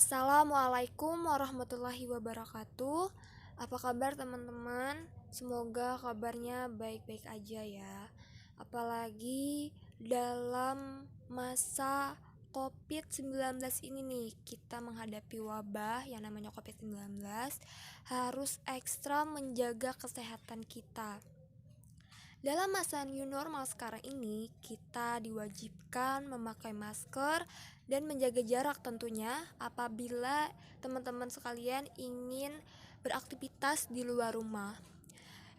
Assalamualaikum warahmatullahi wabarakatuh. Apa kabar teman-teman? Semoga kabarnya baik-baik aja ya. Apalagi dalam masa COVID-19 ini nih, kita menghadapi wabah yang namanya COVID-19, harus ekstra menjaga kesehatan kita. Dalam masa new normal sekarang ini, kita diwajibkan memakai masker dan menjaga jarak tentunya apabila teman-teman sekalian ingin beraktivitas di luar rumah.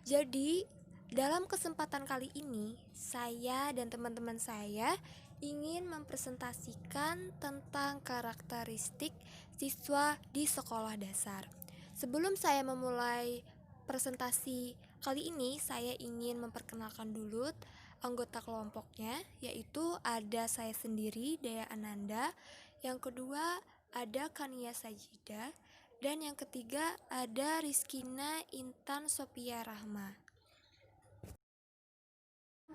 Jadi, dalam kesempatan kali ini, saya dan teman-teman saya ingin mempresentasikan tentang karakteristik siswa di sekolah dasar. Sebelum saya memulai presentasi kali ini, saya ingin memperkenalkan dulu anggota kelompoknya, yaitu ada saya sendiri, Dea Ananda. Yang kedua ada Kania Sajida, dan yang ketiga ada Rizkina Intan Sophia Rahma.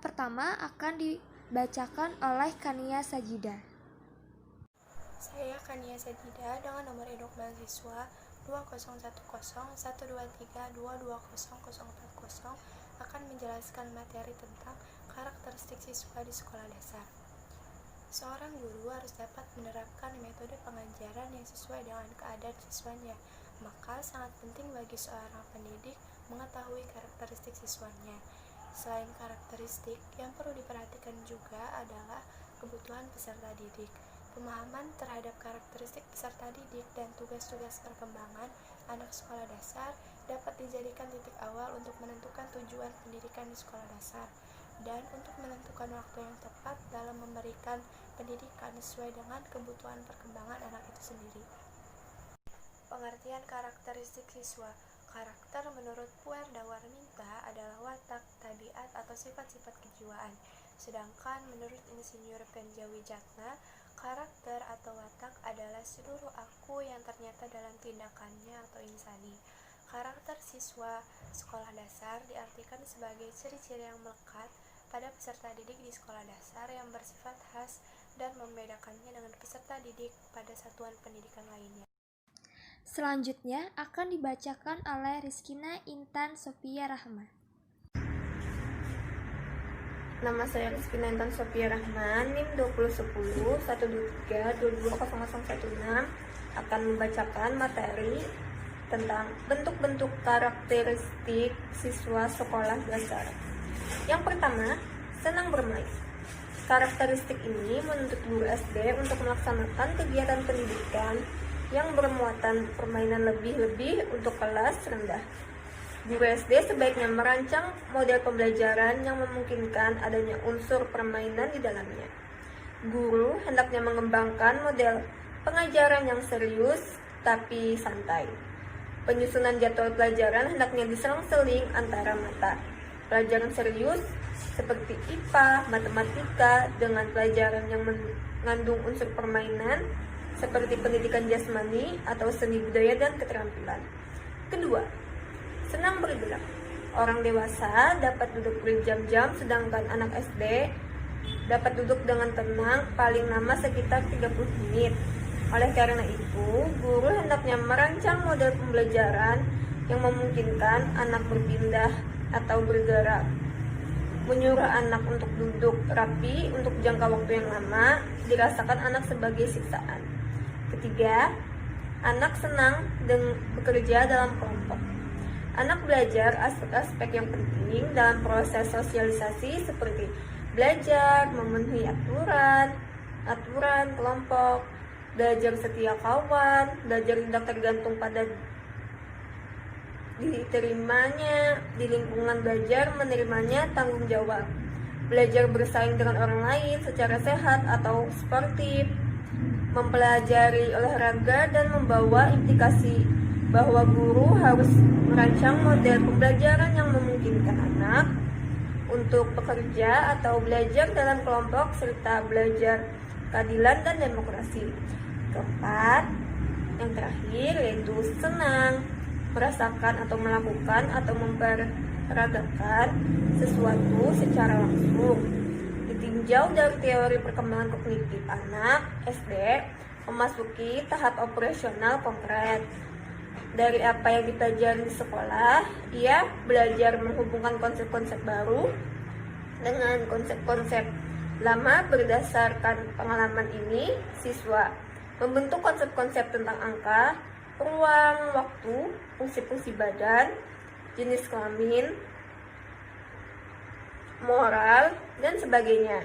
Pertama akan dibacakan oleh Kania Sajida. Saya Kania Sajida dengan nomor induk mahasiswa 20101233220040 akan menjelaskan materi tentang karakteristik siswa di sekolah dasar. Seorang guru harus dapat menerapkan metode pengajaran yang sesuai dengan keadaan siswanya, maka sangat penting bagi seorang pendidik mengetahui karakteristik siswanya. Selain karakteristik, yang perlu diperhatikan juga adalah kebutuhan peserta didik. Pemahaman terhadap karakteristik peserta didik dan tugas-tugas perkembangan anak sekolah dasar dapat dijadikan titik awal untuk menentukan tujuan pendidikan di sekolah dasar dan untuk menentukan waktu yang tepat dalam memberikan pendidikan sesuai dengan kebutuhan perkembangan anak itu sendiri. Pengertian karakteristik siswa. Karakter menurut Puer Dawarminta adalah watak, tabiat, atau sifat-sifat kejiwaan. Sedangkan menurut Insinyur Penjawijatna, karakter atau watak adalah seluruh aku yang ternyata dalam tindakannya atau insani. Karakter siswa sekolah dasar diartikan sebagai ciri-ciri yang melekat pada peserta didik di sekolah dasar yang bersifat khas dan membedakannya dengan peserta didik pada satuan pendidikan lainnya. Selanjutnya akan dibacakan oleh Rizkina Intan Sophia Rahma. Nama saya Rizkina Intan Sophia Rahma, NIM 2010-123-220016, akan membacakan materi tentang bentuk-bentuk karakteristik siswa sekolah dasar. Yang pertama, senang bermain. Karakteristik ini menuntut guru SD untuk melaksanakan kegiatan pendidikan yang bermuatan permainan lebih-lebih untuk kelas rendah. Guru SD sebaiknya merancang model pembelajaran yang memungkinkan adanya unsur permainan di dalamnya. Guru hendaknya mengembangkan model pengajaran yang serius tapi santai. Penyusunan jadwal pelajaran hendaknya diselang-seling antara mata pelajaran serius seperti IPA, matematika dengan pelajaran yang mengandung unsur permainan seperti pendidikan jasmani atau seni budaya dan keterampilan. Kedua, senang bergerak. Orang dewasa dapat duduk berjam-jam, sedangkan anak SD dapat duduk dengan tenang paling lama sekitar 30 menit. Oleh karena itu, guru hendaknya merancang model pembelajaran yang memungkinkan anak berpindah atau bergerak. Menyuruh anak untuk duduk rapi untuk jangka waktu yang lama dirasakan anak sebagai siksaan. Ketiga, anak senang bekerja dalam kelompok. Anak belajar aspek-aspek yang penting dalam proses sosialisasi seperti belajar memenuhi aturan kelompok, belajar setia kawan, belajar tidak tergantung pada diterimanya di lingkungan belajar, menerimanya tanggung jawab, belajar bersaing dengan orang lain secara sehat atau sportif, mempelajari olahraga dan membawa implikasi bahwa guru harus merancang model pembelajaran yang memungkinkan anak untuk bekerja atau belajar dalam kelompok serta belajar keadilan dan demokrasi. Keempat, yang terakhir yaitu senang merasakan atau melakukan atau memperagakan sesuatu secara langsung. Ditinjau dari teori perkembangan kognitif anak SD, memasuki tahap operasional konkret. Dari apa yang dipelajari di sekolah, ia belajar menghubungkan konsep-konsep baru dengan konsep-konsep lama. Berdasarkan pengalaman ini, siswa membentuk konsep-konsep tentang angka, ruang, waktu, fungsi-fungsi badan, jenis kelamin, moral, dan sebagainya.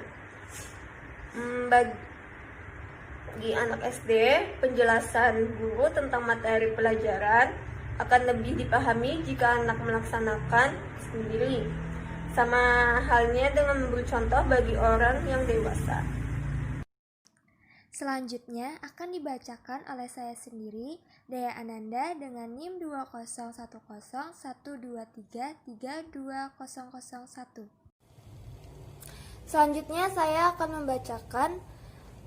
Bagi anak SD, penjelasan guru tentang materi pelajaran akan lebih dipahami jika anak melaksanakan sendiri. Sama halnya dengan memberi contoh bagi orang yang dewasa. Selanjutnya akan dibacakan oleh saya sendiri, Daya Ananda, dengan NIM 2010112332001. Selanjutnya saya akan membacakan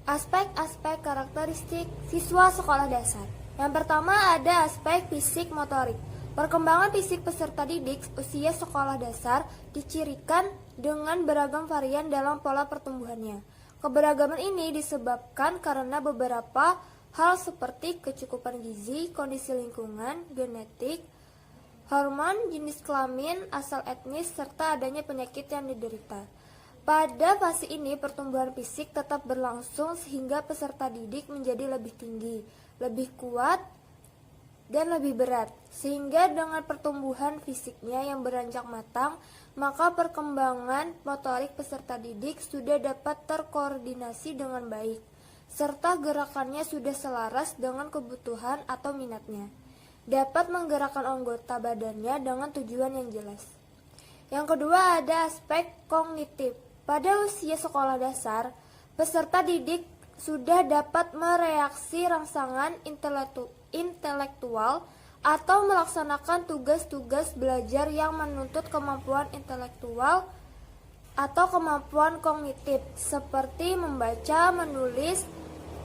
aspek-aspek karakteristik siswa sekolah dasar. Yang pertama ada aspek fisik motorik. Perkembangan fisik peserta didik usia sekolah dasar dicirikan dengan beragam varian dalam pola pertumbuhannya. Keberagaman ini disebabkan karena beberapa hal seperti kecukupan gizi, kondisi lingkungan, genetik, hormon, jenis kelamin, asal etnis, serta adanya penyakit yang diderita. Pada fase ini, pertumbuhan fisik tetap berlangsung sehingga peserta didik menjadi lebih tinggi, lebih kuat, dan lebih berat. Sehingga dengan pertumbuhan fisiknya yang beranjak matang, maka perkembangan motorik peserta didik sudah dapat terkoordinasi dengan baik, serta gerakannya sudah selaras dengan kebutuhan atau minatnya. Dapat menggerakkan anggota badannya dengan tujuan yang jelas. Yang kedua ada aspek kognitif. Pada usia sekolah dasar, peserta didik sudah dapat mereaksi rangsangan intelektual atau melaksanakan tugas-tugas belajar yang menuntut kemampuan intelektual atau kemampuan kognitif seperti membaca, menulis,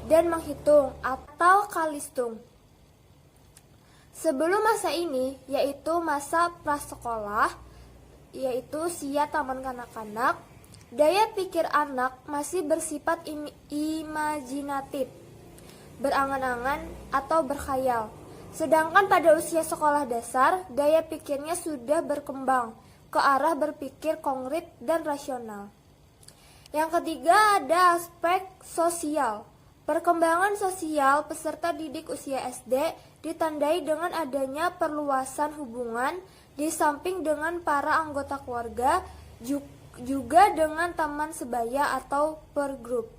dan menghitung atau kalistung. Sebelum masa ini, yaitu masa prasekolah, yaitu usia taman kanak-kanak, daya pikir anak masih bersifat imajinatif, berangan-angan atau berkhayal. Sedangkan pada usia sekolah dasar, daya pikirnya sudah berkembang ke arah berpikir konkret dan rasional. Yang ketiga ada aspek sosial. Perkembangan sosial peserta didik usia SD ditandai dengan adanya perluasan hubungan di samping dengan para anggota keluarga, juga dengan teman sebaya atau per grup.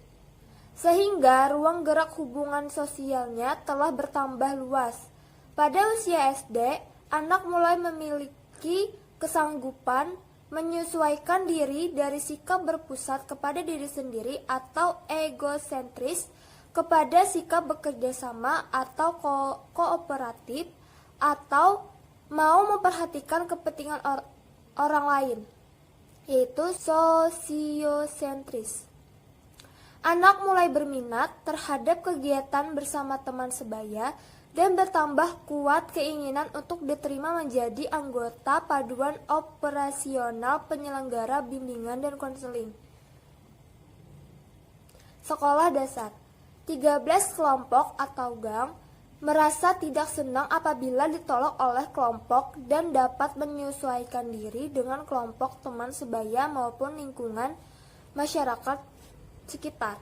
Sehingga ruang gerak hubungan sosialnya telah bertambah luas. Pada usia SD, anak mulai memiliki kesanggupan menyesuaikan diri dari sikap berpusat kepada diri sendiri atau egosentris kepada sikap bekerja sama atau kooperatif atau mau memperhatikan kepentingan orang lain, yaitu sosiosentris. Anak mulai berminat terhadap kegiatan bersama teman sebaya dan bertambah kuat keinginan untuk diterima menjadi anggota paduan operasional penyelenggara bimbingan dan konseling. Sekolah dasar. 13 kelompok atau gang merasa tidak senang apabila ditolak oleh kelompok dan dapat menyesuaikan diri dengan kelompok teman sebaya maupun lingkungan masyarakat sekitar.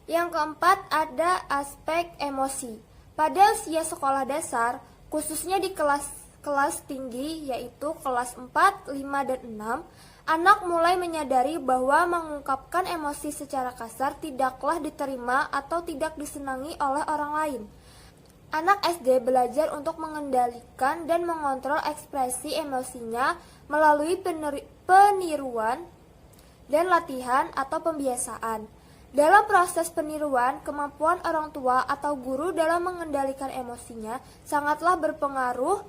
Yang keempat ada aspek emosi. Pada usia sekolah dasar, khususnya di kelas tinggi yaitu kelas 4, 5, dan 6, anak mulai menyadari bahwa mengungkapkan emosi secara kasar tidaklah diterima atau tidak disenangi oleh orang lain. Anak SD belajar untuk mengendalikan dan mengontrol ekspresi emosinya melalui peniruan dan latihan atau pembiasaan. Dalam proses peniruan, kemampuan orang tua atau guru dalam mengendalikan emosinya sangatlah berpengaruh.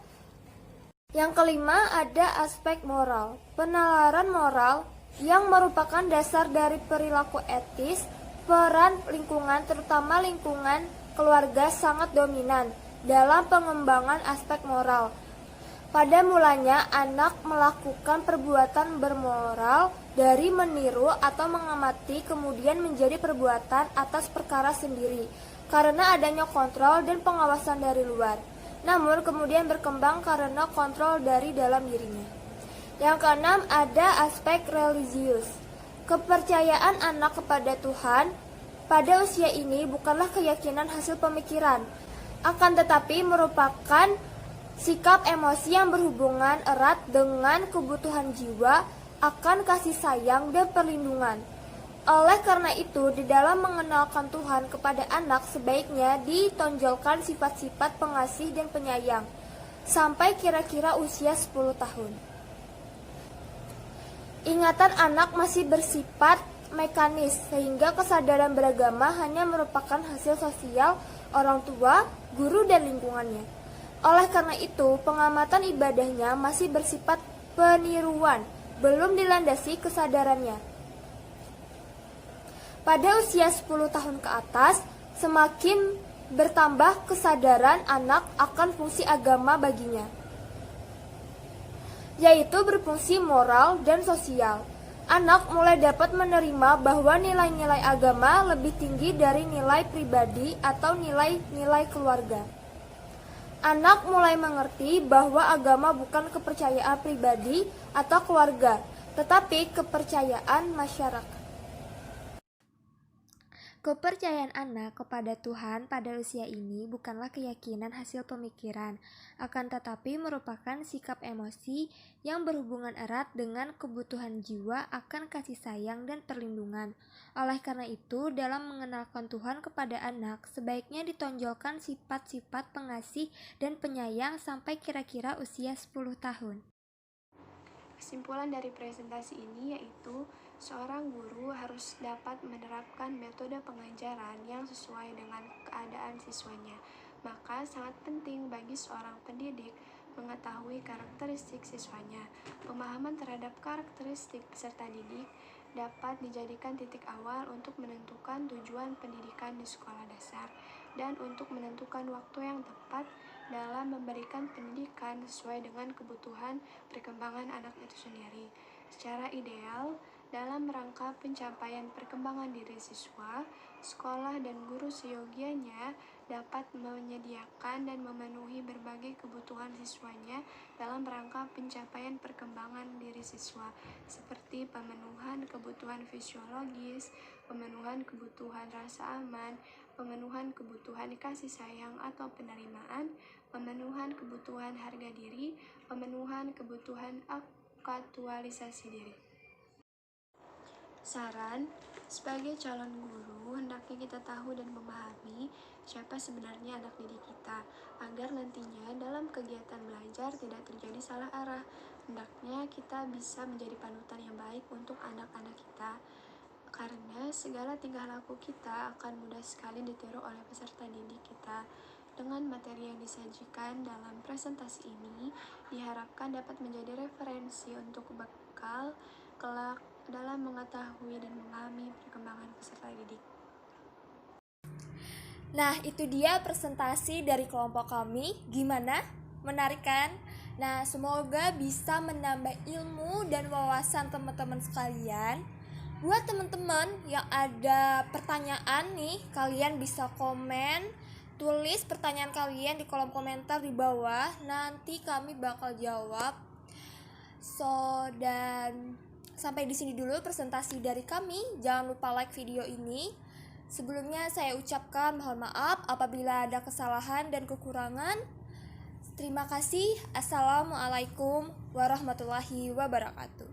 Yang kelima ada aspek moral. Penalaran moral yang merupakan dasar dari perilaku etis, peran lingkungan, terutama lingkungan keluarga sangat dominan dalam pengembangan aspek moral. Pada mulanya, anak melakukan perbuatan bermoral dari meniru atau mengamati, kemudian menjadi perbuatan atas perkara sendiri, karena adanya kontrol dan pengawasan dari luar. Namun kemudian berkembang karena kontrol dari dalam dirinya. Yang keenam, ada aspek religius. Kepercayaan anak kepada Tuhan pada usia ini bukanlah keyakinan hasil pemikiran, akan tetapi merupakan sikap emosi yang berhubungan erat dengan kebutuhan jiwa akan kasih sayang dan perlindungan. Oleh karena itu, di dalam mengenalkan Tuhan kepada anak sebaiknya ditonjolkan sifat-sifat pengasih dan penyayang sampai kira-kira usia 10 tahun. Ingatan anak masih bersifat mekanis, sehingga kesadaran beragama hanya merupakan hasil sosial orang tua, guru, dan lingkungannya. Oleh karena itu, pengamatan ibadahnya masih bersifat peniruan, belum dilandasi kesadarannya. Pada usia 10 tahun ke atas, semakin bertambah kesadaran anak akan fungsi agama baginya, yaitu berfungsi moral dan sosial. Anak mulai dapat menerima bahwa nilai-nilai agama lebih tinggi dari nilai pribadi atau nilai-nilai keluarga. Anak mulai mengerti bahwa agama bukan kepercayaan pribadi atau keluarga, tetapi kepercayaan masyarakat. Kepercayaan anak kepada Tuhan pada usia ini bukanlah keyakinan hasil pemikiran, akan tetapi merupakan sikap emosi yang berhubungan erat dengan kebutuhan jiwa akan kasih sayang dan perlindungan. Oleh karena itu, dalam mengenalkan Tuhan kepada anak, sebaiknya ditonjolkan sifat-sifat pengasih dan penyayang sampai kira-kira usia 10 tahun. Kesimpulan dari presentasi ini yaitu seorang guru harus dapat menerapkan metode pengajaran yang sesuai dengan keadaan siswanya. Maka sangat penting bagi seorang pendidik mengetahui karakteristik siswanya. Pemahaman terhadap karakteristik peserta didik dapat dijadikan titik awal untuk menentukan tujuan pendidikan di sekolah dasar dan untuk menentukan waktu yang tepat dalam memberikan pendidikan sesuai dengan kebutuhan perkembangan anak itu sendiri. Secara ideal, dalam rangka pencapaian perkembangan diri siswa, sekolah dan guru seyogianya dapat menyediakan dan memenuhi berbagai kebutuhan siswanya dalam rangka pencapaian perkembangan diri siswa, seperti pemenuhan kebutuhan fisiologis, pemenuhan kebutuhan rasa aman, pemenuhan kebutuhan kasih sayang atau penerimaan, pemenuhan kebutuhan harga diri, pemenuhan kebutuhan aktualisasi diri. Saran, sebagai calon guru, hendaknya kita tahu dan memahami siapa sebenarnya anak didik kita, agar nantinya dalam kegiatan belajar tidak terjadi salah arah. Hendaknya kita bisa menjadi panutan yang baik untuk anak-anak kita, karena segala tingkah laku kita akan mudah sekali ditiru oleh peserta didik kita. Dengan materi yang disajikan dalam presentasi ini, diharapkan dapat menjadi referensi untuk bekal kelak dalam mengetahui dan memahami perkembangan peserta didik. Nah, itu dia presentasi dari kelompok kami. Gimana? Menarik kan? Nah, semoga bisa menambah ilmu dan wawasan teman-teman sekalian. Buat teman-teman yang ada pertanyaan nih, kalian bisa komen, tulis pertanyaan kalian di kolom komentar di bawah. Nanti kami bakal jawab. Dan sampai di sini dulu presentasi dari kami. Jangan lupa like video ini. Sebelumnya saya ucapkan mohon maaf apabila ada kesalahan dan kekurangan. Terima kasih. Assalamualaikum warahmatullahi wabarakatuh.